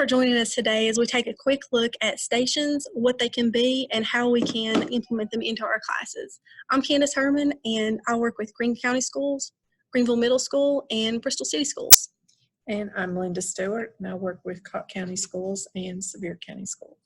for joining us today as we take a quick look at stations, what they can be, and how we can implement them into our classes. I'm Candace Herman, and I work with Greene County Schools, Greenville Middle School, and Bristol City Schools. And I'm Linda Stewart, and I work with Cocke County Schools and Sevier County Schools.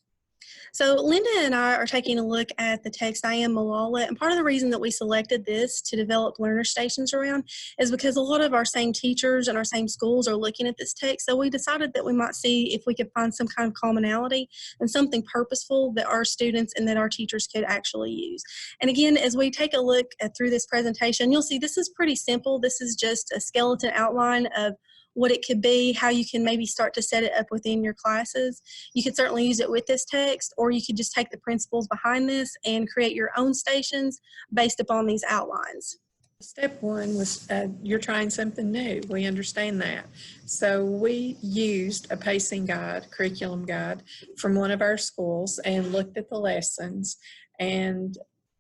So Linda and I are taking a look at the text I Am Molalla, and part of the reason that we selected this to develop learner stations around is because a lot of our same teachers and our same schools are looking at this text, so we decided that we might see if we could find some kind of commonality and something purposeful that our students and that our teachers could actually use. And again, as we take a look through this presentation, you'll see this is pretty simple. This is just a skeleton outline of what it could be, how you can maybe start to set it up within your classes. You could certainly use it with this text, or you could just take the principles behind this and create your own stations based upon these outlines. Step one was you're trying something new. We understand that. So we used a pacing guide, curriculum guide from one of our schools and looked at the lessons and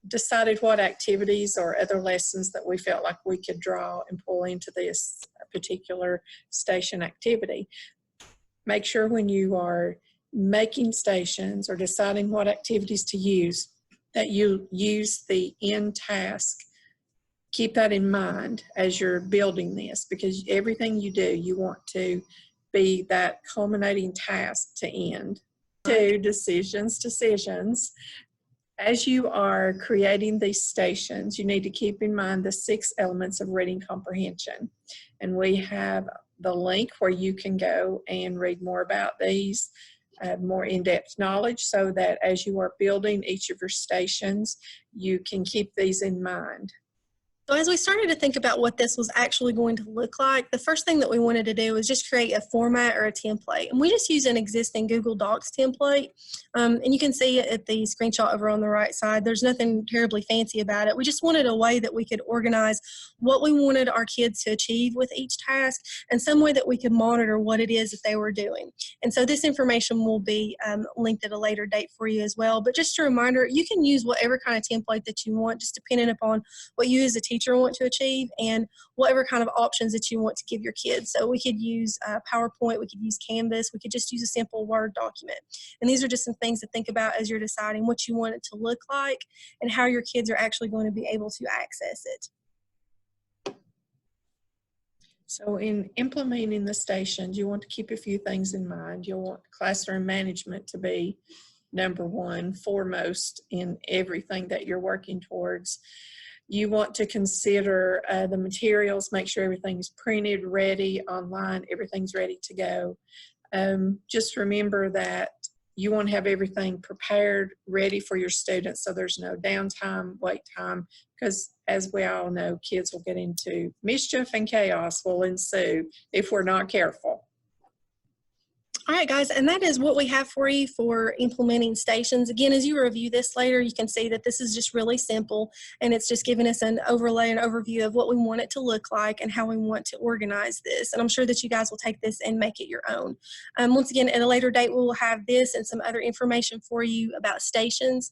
decided what activities or other lessons that we felt like we could draw and pull into this particular station activity. Make sure when you are making stations or deciding what activities to use that you use the end task. Keep that in mind as you're building this, because everything you do, you want to be that culminating task to end. Two, decisions. As you are creating these stations, you need to keep in mind the 6 elements of reading comprehension. And we have the link where you can go and read more about these, more in-depth knowledge, so that as you are building each of your stations, you can keep these in mind. So as we started to think about what this was actually going to look like, the first thing that we wanted to do was just create a format or a template. And we just used an existing Google Docs template. And you can see it at the screenshot over on the right side. There's nothing terribly fancy about it. We just wanted a way that we could organize what we wanted our kids to achieve with each task, and some way that we could monitor what it is that they were doing. And so this information will be linked at a later date for you as well. But just a reminder, you can use whatever kind of template that you want, just depending upon what you as a teacher want to achieve and whatever kind of options that you want to give your kids. So we could use PowerPoint, we could use Canvas, we could just use a simple Word document. And these are just some things to think about as you're deciding what you want it to look like and how your kids are actually going to be able to access it. So in implementing the stations, you want to keep a few things in mind. You'll want classroom management to be number one, foremost in everything that you're working towards. You want to consider the materials, make sure everything's printed, ready, online, everything's ready to go. Just remember that you want to have everything prepared, ready for your students, so there's no downtime, wait time, because as we all know, kids will get into mischief and chaos will ensue if we're not careful. All right, guys, and that is what we have for you for implementing stations. Again, as you review this later, you can see that this is just really simple, and it's just giving us an overlay and overview of what we want it to look like and how we want to organize this. And I'm sure that you guys will take this and make it your own. Once again, at a later date, we will have this and some other information for you about stations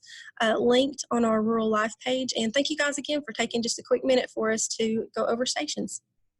linked on our Rural Life page. And thank you guys again for taking just a quick minute for us to go over stations.